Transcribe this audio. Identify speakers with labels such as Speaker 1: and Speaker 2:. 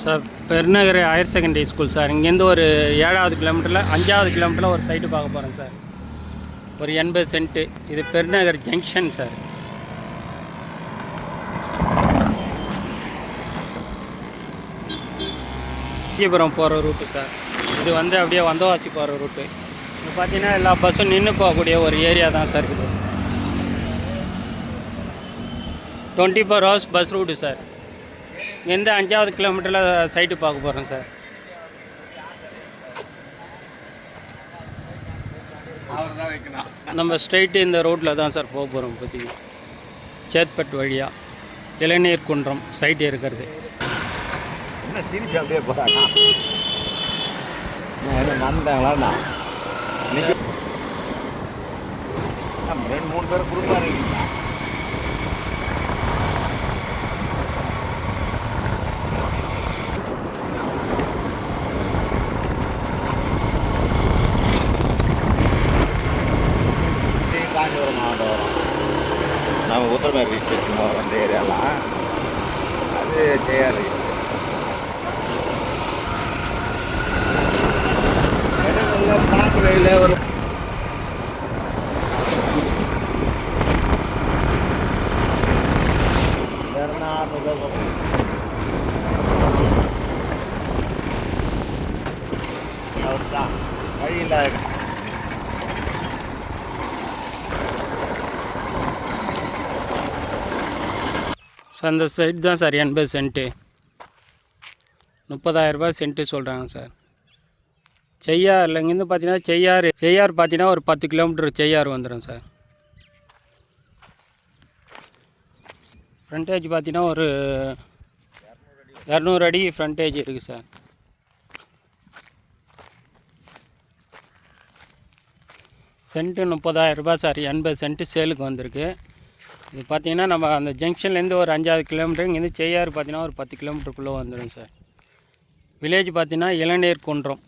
Speaker 1: Sir Perunagar higher secondary school sir. இங்கேருந்து ஒரு 7வது கிலோமீட்டரில் 5வது கிலோமீட்டரில் ஒரு சைட்டு பார்க்க போகிறேன் சார். ஒரு 80 சென்ட்டு. இது பெருநகர் ஜங்ஷன் சார். காஞ்சிபுரம் போகிற ரூட்டு சார். இது வந்து அப்படியே வந்தவாசி போகிற ரூட்டு. இது பார்த்தீங்கன்னா எல்லா பஸ்ஸும் நின்று போகக்கூடிய ஒரு ஏரியா தான் சார் இது. 24 hours பஸ் ரூட்டு சார். இங்கேருந்து 5வது கிலோமீட்டரில் சைட்டு பார்க்க போகிறோம் சார். நம்ம ஸ்ட்ரைட்டு இந்த ரோட்டில் தான் சார் போக போகிறோம். இப்போதைக்கு சேத்பட் வழியாக இளநீர் குன்றம் சைட்டு இருக்கிறது.
Speaker 2: திருப்பி அப்படியே போகிறாங்க. நடந்தாங்களா? 2-3 பேர் குரூப்பாக இருக்கீங்களா? காஞ்சிபுரம் மாவட்டம் வரும். நம்ம உத்தரமேர் ரிஜிஸ்ட்ரேஷன் வரும். அந்த ஏரியாலாம் அது ஜெயார் ரிஜிஸ்ட்ரேஷன். ஒரு வழியில்
Speaker 1: சார் அந்த சைட் தான் சார் 80 சென்ட்டு. 30,000 ரூபாய் சென்ட்டு சொல்கிறாங்க சார். செய்யாரில் இங்கேருந்து பார்த்தீங்கன்னா செய்யார் பார்த்தீங்கன்னா ஒரு 10 கிலோமீட்டர் செய்யார் வந்துடும் சார். ஃப்ரண்டேஜ் பார்த்தீங்கன்னா ஒரு 200 அடி ஃப்ரண்டேஜ் இருக்குது சார். சென்ட்டு 30,000 ரூபாய் சார். 80 சென்ட்டு சேலுக்கு வந்திருக்கு. இது பார்த்தீங்கன்னா நம்ம அந்த ஜங்ஷன்லேருந்து ஒரு 5வது கிலோமீட்டர், இங்கேருந்து செய்யார் பார்த்தீங்கன்னா ஒரு 10 கிலோமீட்டருக்குள்ளே வந்துடும் சார். வில்லேஜ் பார்த்தீங்கன்னா இளநீர் குன்றம்.